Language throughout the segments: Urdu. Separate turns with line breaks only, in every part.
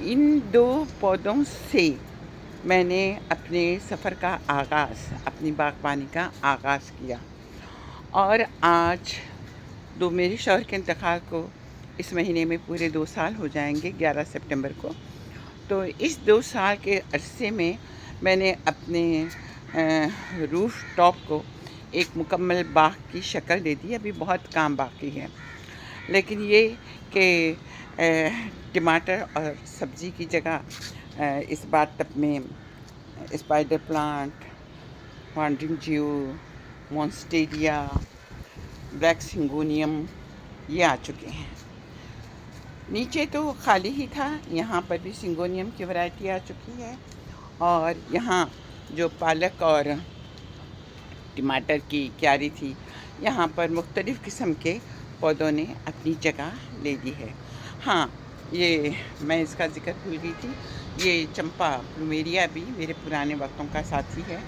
ان 2 پودوں سے میں نے اپنے سفر کا آغاز، اپنی باغبانی کا آغاز کیا، اور آج میرے شوہر کے انتقال کو اس مہینے میں پورے 2 سال ہو جائیں گے، 11 سپٹمبر کو۔ تو اس 2 سال کے عرصے میں نے اپنے روف ٹاپ کو ایک مکمل باغ کی شکل دے دی۔ ابھی بہت کام باقی ہے، لیکن یہ کہ ٹماٹر اور سبزی کی جگہ اس بار تب میں spider plant, wandering jew, monstera, black syngonium یہ آ چکے ہیں۔ نیچے تو خالی ہی تھا، یہاں پر بھی سنگونیم کی ورائٹی آ چکی ہے، اور یہاں جو پالک اور ٹماٹر کی کیاری تھی، یہاں پر مختلف قسم کے پودوں نے اپنی جگہ لے لی ہے۔ ہاں، یہ میں اس کا ذکر بھول گئی تھی، یہ چمپا پلومیریا بھی میرے پرانے وقتوں کا ساتھی ہے،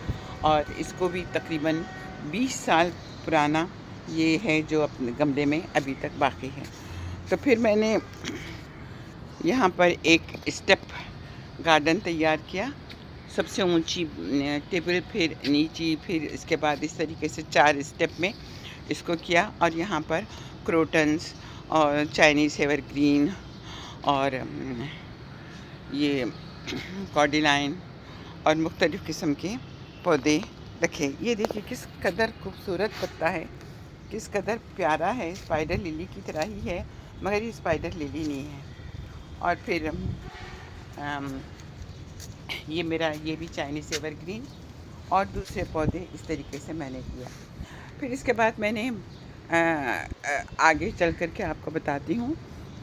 اور اس کو بھی تقریباً 20 سال پرانا یہ ہے جو اپنے گملے میں ابھی تک باقی ہے۔ تو پھر میں نے یہاں پر ایک اسٹیپ گارڈن تیار کیا، سب سے اونچی ٹیبل، پھر نیچی، پھر اس کے بعد اس طریقے سے 4 اسٹیپ میں اس کو کیا، اور یہاں پر کروٹنس اور چائنیز ایور گرین اور یہ کارڈیلائن اور مختلف قسم کے پودے رکھے۔ یہ دیکھیے کس قدر خوبصورت پتا ہے، کس قدر پیارا ہے، اسپائڈر للی کی طرح ہی ہے، مگر یہ اسپائڈر للی نہیں ہے۔ اور پھر یہ میرا یہ بھی چائنیز ایور گرین اور دوسرے پودے اس طریقے سے میں نے کیا۔ پھر اس کے بعد میں نے آگے چل کر کے آپ کو بتاتی ہوں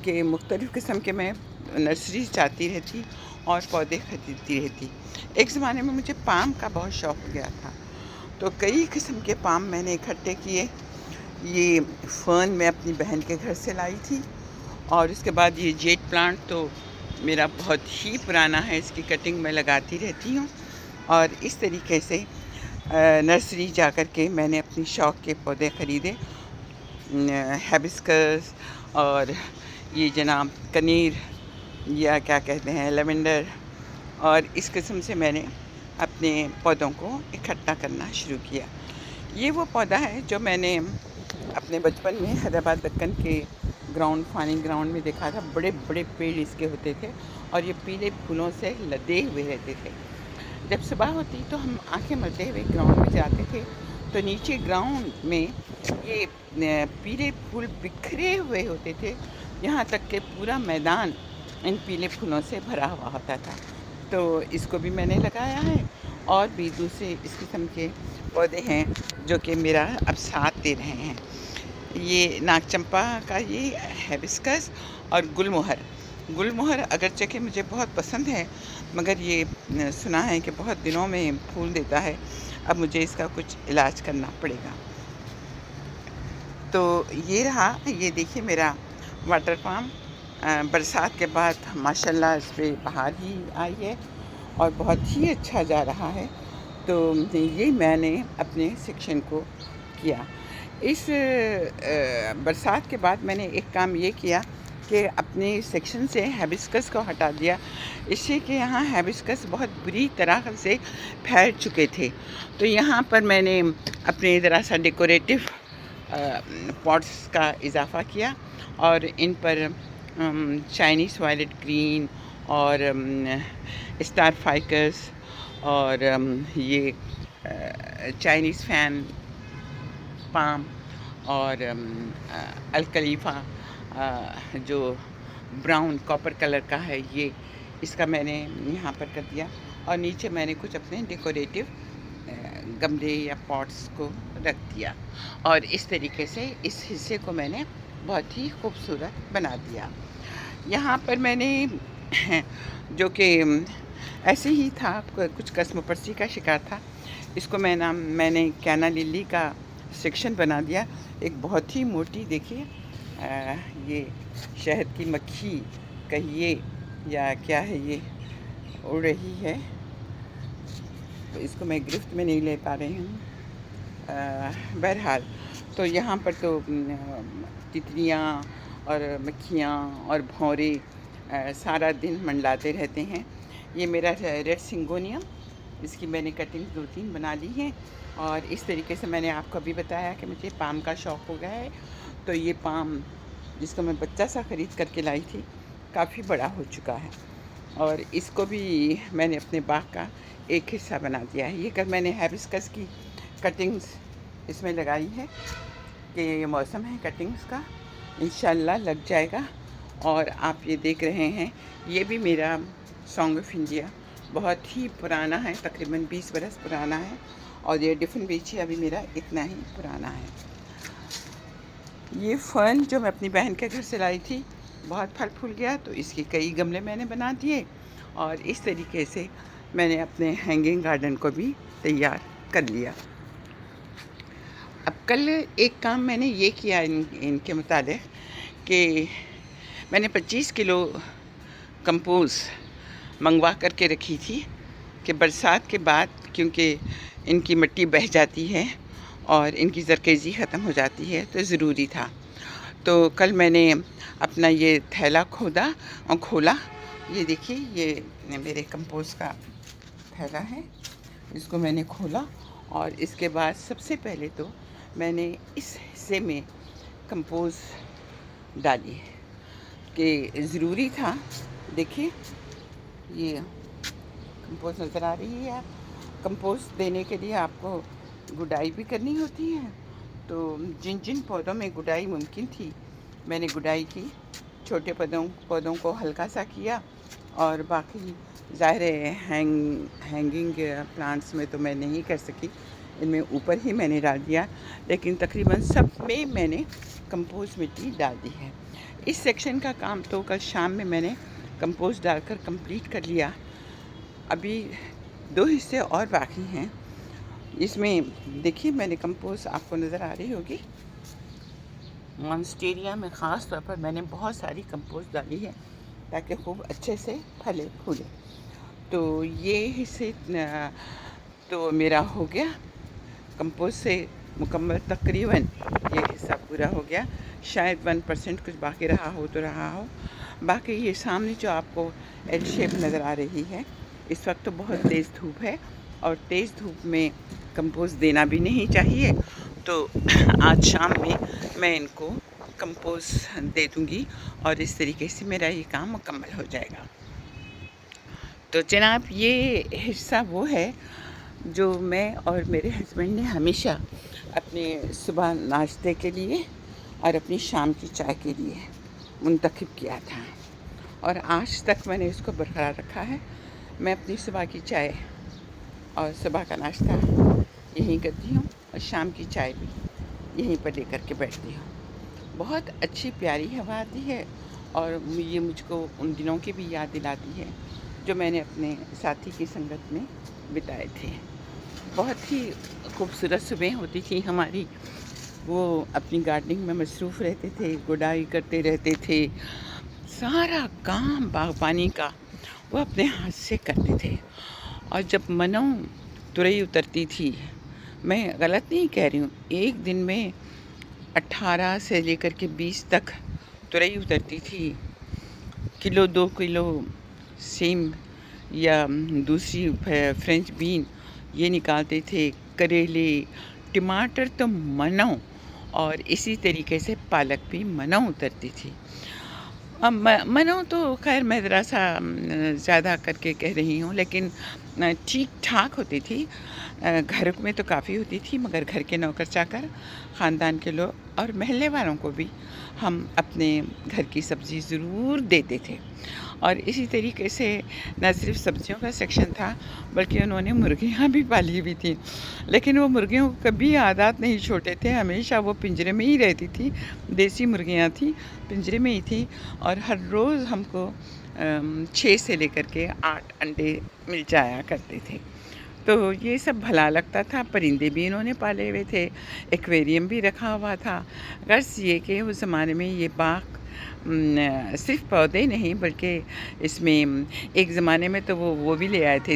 کہ مختلف قسم کے میں نرسریز جاتی رہتی اور پودے خریدتی رہتی۔ ایک زمانے میں مجھے پام کا بہت شوق ہو گیا تھا، تو کئی قسم کے پام میں نے اکٹھے کیے۔ یہ فرن میں اپنی بہن کے گھر سے لائی تھی، اور اس کے بعد یہ جیٹ پلانٹ تو میرا بہت ہی پرانا ہے، اس کی کٹنگ میں لگاتی رہتی ہوں، اور اس طریقے سے نرسری جا کر کے میں نے اپنی شوق کے پودے خریدے، ہیبسکس اور یہ جناب کنیر یا کیا کہتے ہیں لیونڈر، اور اس قسم سے میں نے اپنے پودوں کو اکٹھا کرنا شروع کیا۔ یہ وہ پودا ہے جو میں نے اپنے بچپن میں حیدرآباد دکن کے گراؤنڈ، فارمنگ گراؤنڈ میں دیکھا تھا۔ بڑے بڑے پیڑ اس کے ہوتے تھے، اور یہ پیلے پھولوں سے لدے ہوئے رہتے تھے۔ جب صبح ہوتی تو ہم آنکھیں ملتے ہوئے گراؤنڈ میں جاتے تھے، تو نیچے گراؤنڈ میں یہ پیلے پھول بکھرے ہوئے ہوتے تھے، یہاں تک کہ پورا میدان ان پیلے پھولوں سے بھرا ہوا ہوتا تھا۔ تو اس کو بھی میں نے لگایا ہے، اور بھی دوسرے اس قسم کے پودے ہیں جو کہ میرا اب ساتھ دے رہے ہیں۔ یہ ناگ چمپا کا یہ ہیبسکس اور گل مہر اگرچہ کہ مجھے بہت پسند ہے، مگر یہ سنا ہے کہ بہت دنوں میں پھول دیتا ہے، اب مجھے اس کا کچھ علاج کرنا پڑے گا۔ تو یہ رہا، یہ دیکھیے میرا واٹر پام، برسات کے بعد ماشاءاللہ اس پہ بہار ہی آئی ہے اور بہت ہی اچھا جا رہا ہے۔ تو یہ میں نے اپنے سیکشن کو کیا۔ اس برسات کے بعد میں نے ایک کام یہ کیا کہ اپنے سیکشن سے ہیبسکس کو ہٹا دیا، اس سے کہ یہاں ہیبسکس بہت بری طرح سے پھیل چکے تھے۔ تو یہاں پر میں نے اپنے ذرا سا ڈیکوریٹو پاٹس کا اضافہ کیا، اور ان پر چائنیز وائلٹ گرین اور اسٹار فائکس اور یہ چائنیز فین پام اور الکلیفہ جو براؤن کاپر کلر کا ہے، یہ اس کا میں نے یہاں پر کر دیا، اور نیچے میں نے کچھ اپنے ڈیکوریٹو گملے یا پاٹس کو رکھ دیا، اور اس طریقے سے اس حصے کو میں نے بہت ہی خوبصورت بنا دیا۔ یہاں پر میں نے جو کہ ایسے ہی تھا، کچھ قسم پرسی کا شکار تھا، اس کو میں نے کینا للی کا سیکشن بنا دیا۔ ایک بہت ہی موٹی، دیکھیے یہ شہد کی مکھی کہیے یا کیا ہے، یہ اڑ رہی ہے، تو اس کو میں گرفت میں نہیں لے پا رہی ہوں۔ بہرحال تو یہاں پر تو تتلیاں اور مکھیاں اور بھونرے سارا دن منڈلاتے رہتے ہیں۔ یہ میرا ریڈ سنگونیا، اس کی میں نے کٹنگ 2-3 بنا لی ہیں، اور اس طریقے سے میں نے آپ کو ابھی بتایا کہ مجھے پام کا شوق ہو گیا ہے، تو یہ پام جس کو میں بچہ سا خرید کر کے لائی تھی کافی بڑا ہو چکا ہے، اور اس کو بھی میں نے اپنے باغ کا ایک حصہ بنا دیا ہے۔ یہ کر میں نے ہیبسکس کی کٹنگز اس میں لگائی ہے کہ یہ موسم ہے کٹنگز کا، انشاءاللہ لگ جائے گا۔ اور آپ یہ دیکھ رہے ہیں یہ بھی میرا سانگ آف انڈیا بہت ہی پرانا ہے، تقریباً 20 برس پرانا ہے، اور یہ ڈفن بیچیا بھی میرا اتنا ہی پرانا ہے۔ یہ فرن جو میں اپنی بہن کے گھر سے لائی تھی بہت پھل پھول گیا، تو اس کے کئی گملے میں نے بنا دیے، اور اس طریقے سے میں نے اپنے ہینگنگ گارڈن کو بھی تیار کر لیا۔ اب کل ایک کام میں نے یہ کیا ان کے متعلق کہ میں نے 25 کلو کمپوز منگوا کر کے رکھی تھی کہ برسات کے بعد کیونکہ ان کی مٹی بہہ جاتی ہے اور ان کی زرخیزی ختم ہو جاتی ہے تو ضروری تھا۔ تو کل میں نے اپنا یہ تھیلا کھولا، یہ دیکھیے یہ میرے کمپوز کا تھیلا ہے، اس کو میں نے کھولا، اور اس کے بعد سب سے پہلے تو میں نے اس حصے میں کمپوز ڈالی کہ ضروری تھا۔ دیکھیے یہ کمپوز نظر آ رہی ہے، کمپوز دینے کے لیے آپ کو گڈائی بھی کرنی ہوتی ہے، تو جن پودوں میں گڈائی ممکن تھی میں نے گڈائی کی، چھوٹے پودوں کو ہلکا سا کیا، اور باقی ظاہر ہینگنگ پلانٹس میں تو میں نہیں کر سکی، ان میں اوپر ہی میں نے ڈال دیا، لیکن تقریباً سب میں نے کمپوز مٹی ڈال دی ہے۔ اس سیکشن کا کام تو کل شام میں نے کمپوز ڈال کر کمپلیٹ کر لیا، ابھی 2 حصے اور باقی ہیں۔ اس میں دیکھیے میں نے کمپوز آپ کو نظر آ رہی ہوگی، مانسٹیریا میں خاص طور پر میں نے بہت ساری کمپوز ڈالی ہے تاکہ خوب اچھے سے پھلے پھولے۔ تو یہ حصے تو میرا ہو گیا کمپوز سے مکمل، تقریباً یہ حصہ پورا ہو گیا، شاید 1% کچھ باقی رہا ہو۔ باقی یہ سامنے جو آپ کو ایل شیپ نظر آ رہی ہے، اس وقت تو بہت تیز دھوپ ہے، اور تیز دھوپ میں کمپوز دینا بھی نہیں چاہیے، تو آج شام میں ان کو کمپوز دے دوں گی، اور اس طریقے سے میرا یہ کام مکمل ہو جائے گا۔ تو جناب یہ حصہ وہ ہے جو میں اور میرے ہسبینڈ نے ہمیشہ اپنے صبح ناشتے کے لیے اور اپنی شام کی چائے کے لیے منتخب کیا تھا، اور آج تک میں نے اس کو برقرار رکھا ہے۔ میں اپنی صبح کی چائے اور صبح کا ناشتہ یہیں کرتی ہوں، اور شام کی چائے بھی یہیں پر لے کر کے بیٹھتی ہوں۔ بہت اچھی پیاری ہوا آتی ہے، اور یہ مجھ کو ان دنوں کی بھی یاد دلاتی ہے جو میں نے اپنے ساتھی کی سنگت میں بتائے تھے۔ بہت ہی خوبصورت صبح ہوتی تھی ہماری، وہ اپنی گارڈننگ میں مصروف رہتے تھے، گڈائی کرتے رہتے تھے، سارا کام باغبانی کا وہ اپنے ہاتھ سے کرتے تھے، اور جب منو ترئی اترتی تھی، میں غلط نہیں کہہ رہی ہوں، ایک دن میں 18 سے لے کر کے 20 تک ترئی اترتی تھی، 2 کلو سیم یا دوسری فرینچ بین یہ نکالتے تھے، کریلے، ٹماٹر تو منو، اور اسی طریقے سے پالک بھی منو اترتی تھی۔ منو تو خیر میں ذرا سا زیادہ کر کے کہہ رہی ہوں، لیکن ٹھیک ٹھاک ہوتی تھی، گھر میں تو کافی ہوتی تھی، مگر گھر کے نوکر چاکر، خاندان کے لوگ اور محلے والوں کو بھی ہم اپنے گھر کی سبزی ضرور دیتے تھے۔ اور اسی طریقے سے نہ صرف سبزیوں کا سیکشن تھا بلکہ انہوں نے مرغیاں بھی پالی ہوئی تھیں، لیکن وہ مرغیوں کو کبھی عادات نہیں چھوٹے تھے، ہمیشہ وہ پنجرے میں ہی رہتی تھی، دیسی مرغیاں تھیں، پنجرے میں ہی تھیں، اور ہر روز ہم کو 6 سے لے کر کے 8 انڈے مل جایا کرتے تھے۔ تو یہ سب بھلا لگتا تھا۔ پرندے بھی انہوں نے پالے ہوئے تھے، ایکویریم بھی رکھا ہوا تھا۔ غرض یہ کہ اس زمانے میں یہ باغ صرف پودے نہیں بلکہ اس میں ایک زمانے میں تو وہ بھی لے آئے تھے،